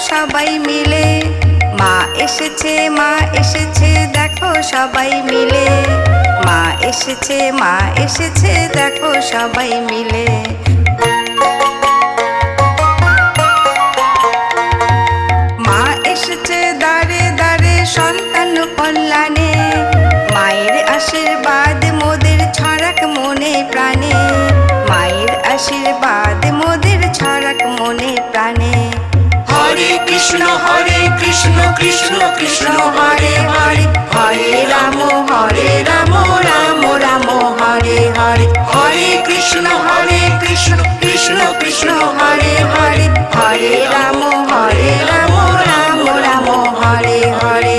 সবাই মিলে। মা এসেছে, মা এসেছে, দেখো সবাই মিলে। মা এসেছে, মা এসেছে, দেখো সবাই মিলে। মা এসেছে দাঁড়ে দাঁড়ে সন্তান কল্যাণে। মায়ের আশীর্বাদ মোদের ছড়াক মনে প্রাণে। মায়ের আশীর্বাদ মোদের ছড়াক মনে প্রাণে। হরে কৃষ্ণ কৃষ্ণ কৃষ্ণ হরে হরে, হরে রাম রাম রাম হরে হরে। হরে কৃষ্ণ কৃষ্ণ কৃষ্ণ হরে হরে, হরে রাম রাম রাম হরে হরে।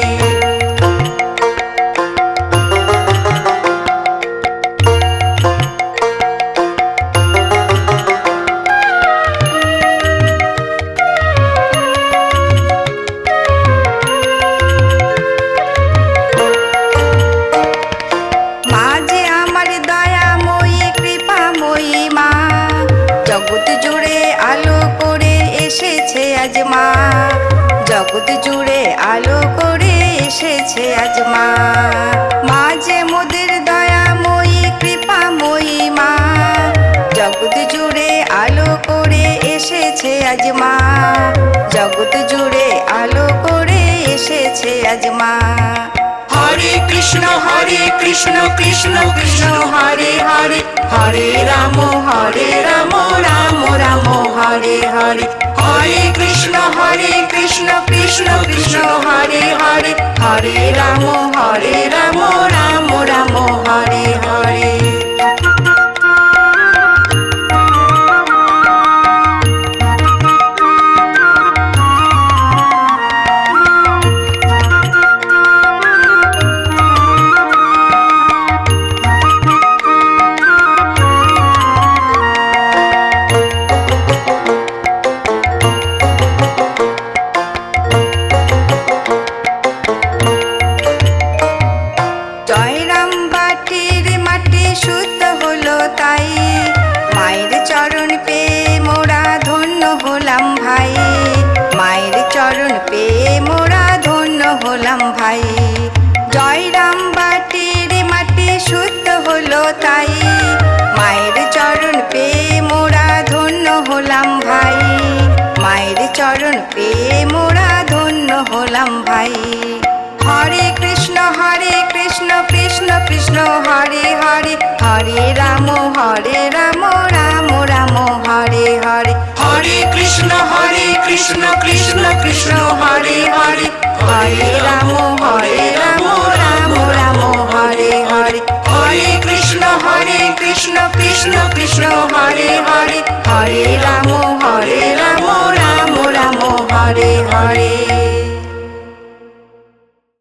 জগৎ জুড়ে আলো করে এসেছে আজ মা। জগৎ জুড়ে আলো করে এসেছে আজ মা। মা যে মোদের দয়াময়ী কৃপাময়ী মা। জগৎ জুড়ে আলো করে এসেছে আজ মা। জগৎ জুড়ে আলো করে এসেছে আজ মা। হরে কৃষ্ণ কৃষ্ণ কৃষ্ণ হরে হরে, হরে রাম রাম রাম হরে হরে। হরে কৃষ্ণ কৃষ্ণ কৃষ্ণ হরে হরে, হরে রাম রাম রাম হরে হরে। মায়ের চরণ পেয়ে মোরা ধন্য হলাম ভাই। মায়ের চরণ পেয়ে মোরা ধন্য হলাম ভাই। জয়রাম বাটির মাটি শুদ্ধ হলো তাই। মায়ের চরণ পেয়ে মোরা ধন্য হলাম ভাই। মায়ের চরণ পেয়ে মোরা ধন্য হলাম ভাই। হরে কৃষ্ণ কৃষ্ণ কৃষ্ণ হরে হরে, হরে রাম রাম রাম হরে হরে। হরে কৃষ্ণ কৃষ্ণ কৃষ্ণ হরে হরে, হরে রাম রাম রাম হরে হরে। হরে কৃষ্ণ কৃষ্ণ কৃষ্ণ হরে হরে, হরে রাম রাম রাম হরে হরে।